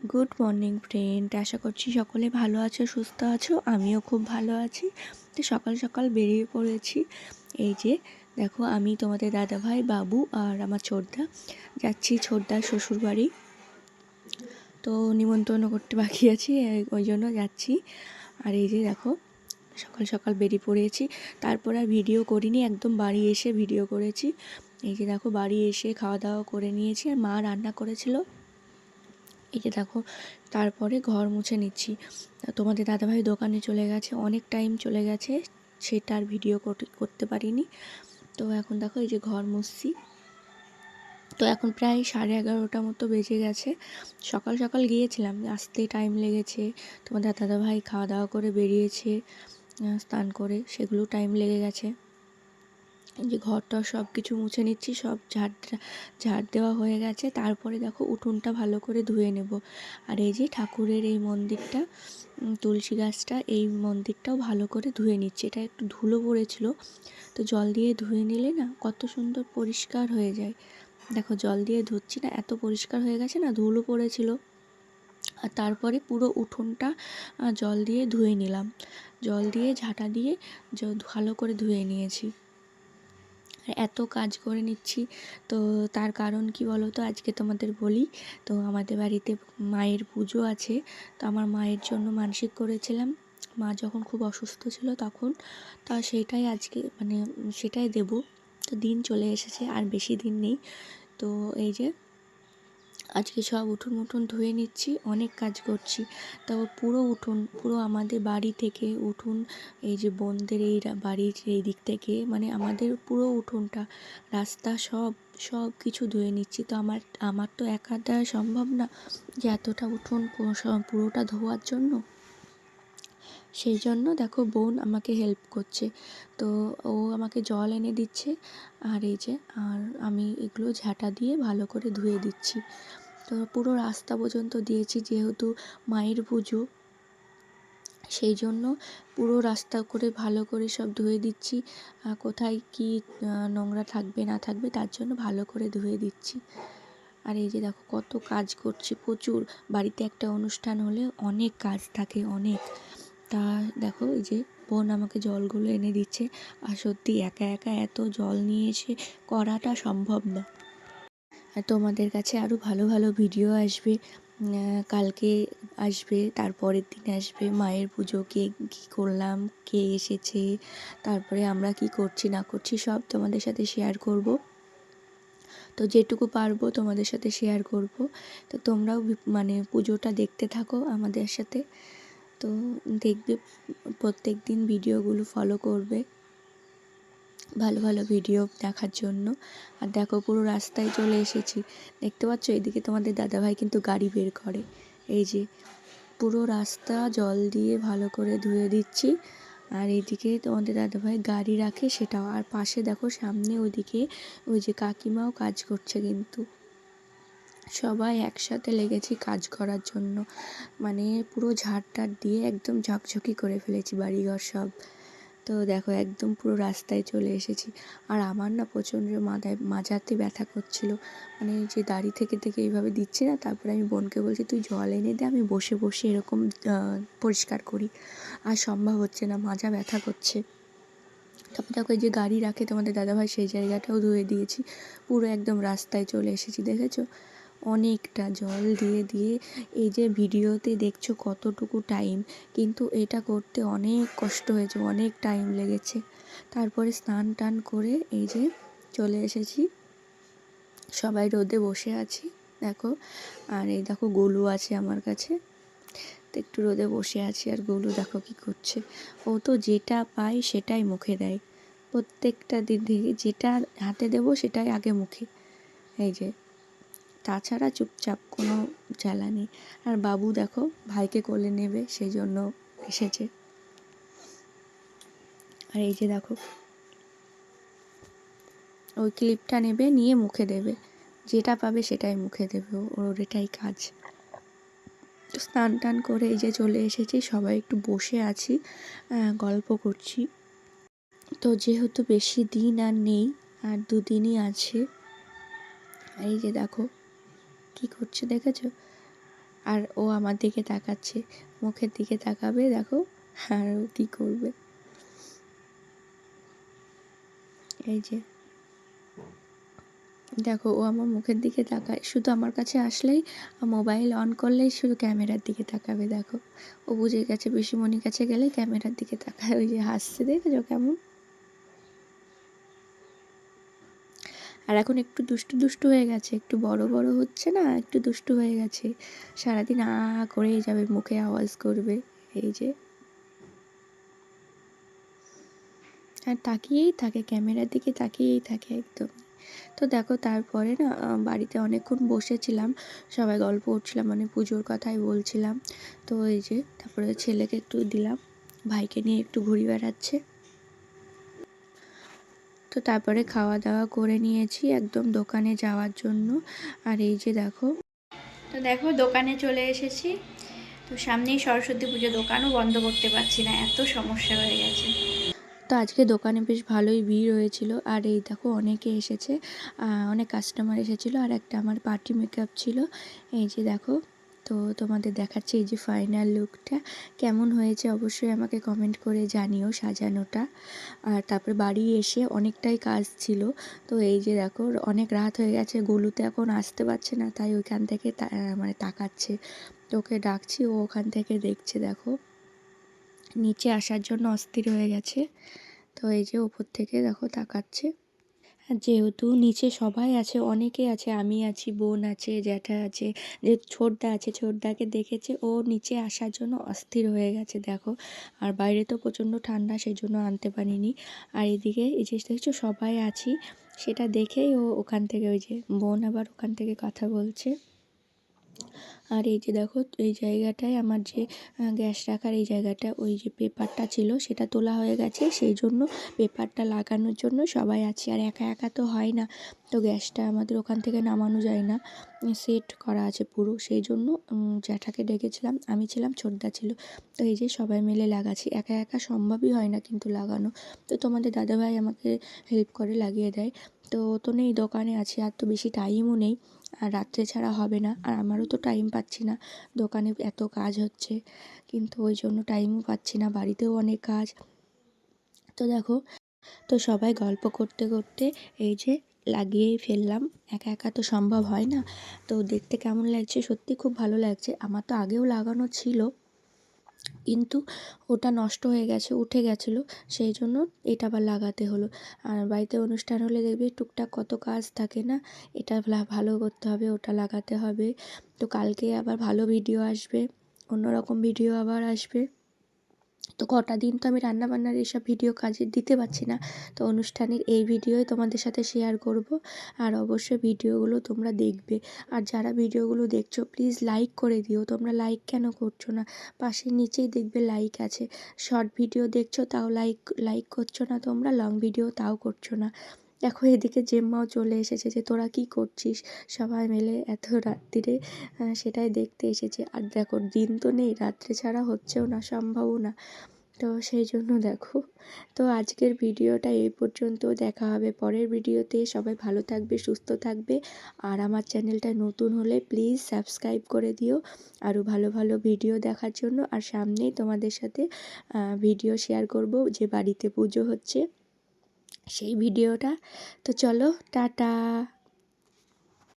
Good morning friend, আশা করছি সকলে ভালো আছো, সুস্থ আছো। আমিও খুব ভালো আছি। তো সকাল সকাল বেরিয়ে পড়েছি। এই যে দেখো, আমি তোমাদের দাদাভাই, বাবু আর আমার ছোটদা যাচ্ছি ছোটদার শ্বশুরবাড়ি। তো নিমন্ত্রণ করতে বাকি আছি, ওই জন্য যাচ্ছি। আর এই যে দেখো, সকাল সকাল বেরিয়ে পড়েছি। তারপর আর ভিডিও করিনি, একদম বাড়ি এসে ভিডিও করেছি। এই যে দেখো, বাড়ি এসে খাওয়া দাওয়া করে নিয়েছি, আর মা রান্না করেছিল। এই যে দেখো, তারপরে ঘর মুছে নিচ্ছি। তোমাদের দাদাভাই দোকানে চলে গেছে, অনেক টাইম চলে গেছে, সেটা আর ভিডিও করতে পারিনি। তো এখন দেখো, এই যে ঘর মুছছি। তো এখন প্রায় 11:30 মতো বেজে গেছে। সকাল সকাল গিয়েছিলাম, আসতে টাইম লেগেছে। তোমাদের দাদাভাই খাওয়া দাওয়া করে বেরিয়েছে, স্নান করে, সেগুলো টাইম লেগে গেছে। যে ঘরটা সব কিছু মুছে নিচ্ছি, সব ঝাড় দেওয়া হয়ে গেছে। তারপরে দেখো, উঠোনটা ভালো করে ধুয়ে নেব। আর এই যে ঠাকুরের এই মন্দিরটা, তুলসী গাছটা, এই মন্দিরটাও ভালো করে ধুয়ে নিচ্ছি। এটা একটু ধুলো পড়েছিল, তো জল দিয়ে ধুয়ে নিলে না কত সুন্দর পরিষ্কার হয়ে যায়। দেখো, জল দিয়ে ধুচ্ছি না, এত পরিষ্কার হয়ে গেছে না, ধুলো পড়েছিল। আর তারপরে পুরো উঠোনটা জল দিয়ে ধুয়ে নিলাম, জল দিয়ে ঝাঁটা দিয়ে ভালো করে ধুয়ে নিয়েছি। এত কাজ করে নিচ্ছি। তো তার কারণ কি বলো তো, আজকে তোমাদের বলি। তো আমাদের বাড়িতে মায়ের পুজো আছে। তো আমার মায়ের জন্য মানসিক করেছিলাম, মা যখন খুব অসুস্থ ছিল তখন। তা সেটাই আজকে সেটাই দেব। তো দিন চলে এসেছে, আর বেশি দিন নেই। তো এই যে আজকে সব উঠোন ধুয়ে নিচ্ছি, অনেক কাজ করছি। তাও পুরো উঠোন, পুরো আমাদের বাড়ি থেকে উঠোন, এই যে বোনদের এই বাড়ির এই দিক থেকে, আমাদের পুরো উঠোনটা, রাস্তা, সব সব কিছু ধুয়ে নিচ্ছি। তো আমার তো একার দ্বারা সম্ভব না যে এতটা উঠোন পুরোটা ধোয়ার জন্য। সেই জন্য দেখো, বোন আমাকে হেল্প করছে। তো ও আমাকে জল এনে দিচ্ছে, আর এই যে আমি এগুলো ঝাঁটা দিয়ে ভালো করে ধুয়ে দিচ্ছি। তো পুরো রাস্তা পর্যন্ত দিয়েছি, যেহেতু মায়ের পুজো, সেই জন্য পুরো রাস্তা করে ভালো করে সব ধুয়ে দিচ্ছি। কোথায় কি নোংরা থাকবে না থাকবে, তার জন্য ভালো করে ধুয়ে দিচ্ছি। আর এই যে দেখো, কত কাজ করছি, প্রচুর। বাড়িতে একটা অনুষ্ঠান হলে অনেক কাজ থাকে, অনেক। তা দেখো, এই যে বোন আমাকে জলগুলো এনে দিচ্ছে। আর সত্যি একা একা এত জল নিয়ে এসে করাটা সম্ভব না। আর তোমাদের কাছে আরও ভালো ভালো ভিডিও আসবে। কালকে আসবে, তারপরের দিন আসবে মায়ের পুজো, কে কী করলাম, কে এসেছে, তারপরে আমরা কি করছি না করছি, সব তোমাদের সাথে শেয়ার করব। তো যেটুকু পারবো তোমাদের সাথে শেয়ার করব। তো তোমরাও পুজোটা দেখতে থাকো আমাদের সাথে। তো দেখবে, প্রত্যেক দিন ভিডিওগুলো ফলো করবে ভালো ভালো ভিডিও দেখার জন্য। আর দেখো, পুরো রাস্তায় চলে এসেছি, দেখতে পাচ্ছ। এদিকে তোমাদের দাদাভাই কিন্তু গাড়ি বের করে। এই যে পুরো রাস্তা জল দিয়ে ভালো করে ধুয়ে দিচ্ছি। আর এইদিকে তোমাদের দাদাভাই গাড়ি রাখে, সেটাও। আর পাশে দেখো, সামনে ওইদিকে ওই যে কাকিমাও কাজ করছে, কিন্তু সবাই একসাথে লেগেছি কাজ করার জন্য। পুরো ঝাড় দিয়ে একদম ঝকঝকি করে ফেলেছি বাড়িঘর সব। তো দেখো, একদম পুরো রাস্তায় চলে এসেছি। আর আমার না প্রচণ্ড মাজাতে ব্যথা করছিল, যে দাঁড়িয়ে থেকে থেকে এইভাবে দিচ্ছি না। তারপরে আমি বোনকে বলছি, তুই জল এনে দে, আমি বসে বসে এরকম পরিষ্কার করি। আর সম্ভব হচ্ছে না, মাজা ব্যথা করছে। তারপর দেখো, এই যে গাড়ি রাখে তোমাদের দাদাভাই, সেই জায়গাটাও ধুয়ে দিয়েছি। পুরো একদম রাস্তায় চলে এসেছি, দেখেছো। অনেকটা জল দিয়ে দিয়ে এই যে ভিডিওতে দেখছো কতটুকু টাইম, কিন্তু এটা করতে অনেক কষ্ট হয়েছে, অনেক টাইম লেগেছে। তারপরে স্নান টান করে এই যে চলে এসেছি, সবাই রোদে বসে আছি দেখো। আর এই দেখো, গোলু আছে আমার কাছে, তো একটু রোদে বসে আছি। আর গোলু দেখো কি করছে, ও তো যেটা পায় সেটাই মুখে দেয়। প্রত্যেকটা দিন থেকে যেটা হাতে দেবো সেটাই আগে মুখে। এই যে, তাছাড়া চুপচাপ, কোনো জ্বালা নেই। আর বাবু দেখো, ভাইকে কোলে নেবে, সেই জন্য এসেছে। আর এই যে দেখো, ওই ক্লিপটা নেবে, নিয়ে মুখে দেবে, যেটা পাবে সেটাই মুখে দেবে, ওর এটাই কাজ। তো স্নান টান করে এই যে চলে এসেছি, সবাই একটু বসে আছি, গল্প করছি। তো যেহেতু বেশি দিন আর নেই, আর 2 দিনই আছে। এই যে দেখো কি করছে, দেখেছো। আর ও আমার দিকে তাকাচ্ছে, মুখের দিকে তাকাবে দেখো, আর ও কী করবে। এই যে দেখো ও আমার মুখের দিকে তাকায়, শুধু আমার কাছে আসলেই মোবাইল অন করলেই শুধু ক্যামেরার দিকে তাকাবে। দেখো ও বুঝে গেছে পিসিমণির কাছে গেলে ক্যামেরার দিকে তাকায়, ওই যে হাসছে দেখেছো কেমন। আর এখন একটু দুষ্টু দুষ্টু হয়ে গেছে, একটু বড় বড় হচ্ছে না, একটু দুষ্টু হয়ে গেছে, সারাদিন করেই যাবে, মুখে আওয়াজ করবে। এই যে আর তাকিয়েই থাকে, ক্যামেরার দিকে তাকিয়েই থাকে একদম। তো দেখো তারপরে না বাড়িতে অনেকক্ষণ বসেছিলাম, সবাই গল্প করছিলাম, মানে পুজোর কথাই বলছিলাম। তো এই যে তারপরে ছেলেকে একটু দিলাম, ভাইকে নিয়ে একটু ঘুরে বেড়াচ্ছে। তো তারপরে খাওয়া দাওয়া করে নিয়েছি একদম দোকানে যাওয়ার জন্য। আর এই যে দেখো, তো দেখো দোকানে চলে এসেছি। তো সামনেই সরস্বতী পুজো, দোকানও বন্ধ করতে পারছি না, এত সমস্যা হয়ে গেছে। তো আজকে দোকানে বেশ ভালোই ভিড় হয়েছিল। আর এই দেখো অনেকে এসেছে, অনেক কাস্টমার এসেছিলো। আর একটা আমার পার্টি মেকআপ ছিল, এই যে দেখো। তো তোমাদের দেখাচ্ছি এই যে ফাইনাল লুকটা কেমন হয়েছে, অবশ্যই আমাকে কমেন্ট করে জানিও সাজানোটা। আর তারপরে বাড়ি এসে অনেকটাই কাজ ছিল। তো এই যে দেখো অনেক রাত হয়ে গেছে, গোলুতে এখন আসতে পারছে না, তাই ওইখান থেকে মানে তাকাচ্ছে। তো ওকে ডাকছি, ও ওখান থেকে দেখছে, দেখো নিচে আসার জন্য অস্থির হয়ে গেছে। তো এই যে ওপর থেকে দেখো তাকাচ্ছে। যেহেতু নিচে সবাই আছে, অনেকে আছে, আমি আছি, বোন আছে, জ্যাঠা আছে, যে ছোটদা আছে, ছোটদাকে দেখেছে, ও নিচে আসার জন্য অস্থির হয়ে গেছে দেখো। আর বাইরে তো প্রচণ্ড ঠান্ডা, সেই জন্য আনতে পারিনি। আর এদিকে এই যে দেখছো সবাই আছি, সেটা দেখেই ও ওখান থেকে, ওই যে বোন আবার ওখান থেকে কথা বলছে। আর এই যে দেখো এই জায়গাটায় আমার যে গ্যাস রাখার এই জায়গাটা, ওই যে পেপারটা ছিল সেটা তোলা হয়ে গেছে, সেই জন্য পেপারটা লাগানোর জন্য সবাই আছি। আর একা একা তো হয় না, তো গ্যাসটা আমাদের ওখান থেকে নামানো যায় না, সেট করা আছে পুরো, সেই জন্য জ্যাঠাকে ডেকেছিলাম, আমি ছিলাম, ছোটদা ছিল। তো এই যে সবাই মিলে লাগাচ্ছি, একা একা সম্ভবই হয় না কিন্তু লাগানো। তো তোমাদের দাদাভাই আমাকে হেল্প করে লাগিয়ে দেয়। তো নেই, দোকানে আছি, আর তো বেশি টাইমও নেই, আর রাত্রে ছাড়া হবে না, আর আমারও তো টাইম পাচ্ছি না, দোকানে এত কাজ হচ্ছে, কিন্তু ওই জন্য টাইমও পাচ্ছি না, বাড়িতেও অনেক কাজ। তো দেখো, তো সবাই গল্প করতে করতে এই যে লাগিয়েই ফেললাম, একা একা তো সম্ভব হয় না। তো দেখতে কেমন লাগছে, সত্যি খুব ভালো লাগছে। আমার তো আগেও লাগানো ছিল, কিন্তু ওটা নষ্ট হয়ে গেছে, উঠে গেছিলো, সেই জন্য এটা আবার লাগাতে হলো। আর বাড়িতে অনুষ্ঠান হলে দেখবে টুকটাক কত কাজ থাকে না, এটা ভালো করতে হবে, ওটা লাগাতে হবে। তো কালকে আবার ভালো ভিডিও আসবে, অন্যরকম ভিডিও আবার আসবে। তো কটা দিন তো আমি রান্নাবান্নার এসব ভিডিও কাজে দিতে পারছি না, তো অনুষ্ঠানের এই ভিডিওই তোমাদের সাথে শেয়ার করব। আর অবশ্যই ভিডিওগুলো তোমরা দেখবে। আর যারা ভিডিওগুলো দেখছো প্লিজ লাইক করে দিও, তোমরা লাইক কেন করছো না? পাশের নিচেই দেখবে লাইক আছে। শর্ট ভিডিও দেখছো তাও লাইক করছো না, তোমরা লং ভিডিও তাও করছো না। দেখো এদিকে জেম্মাও চলে এসেছে, যে তোরা কি করছিস সবাই মিলে এত রাত্রিরে, সেটাই দেখতে এসেছে। আর দেখো দিন তো নেই, রাত্রে ছাড়া হচ্ছেও না, সম্ভবও না। তো সেই জন্য দেখো, তো আজকের ভিডিওটা এই পর্যন্ত, দেখা হবে পরের ভিডিওতে। সবাই ভালো থাকবে, সুস্থ থাকবে। আর আমার চ্যানেলটা নতুন হলে প্লিজ সাবস্ক্রাইব করে দিও আরও ভালো ভালো ভিডিও দেখার জন্য। আর সামনেই তোমাদের সাথে ভিডিও শেয়ার করব, যে বাড়িতে পুজো হচ্ছে সেই ভিডিওটা। তো চলো, টাটা।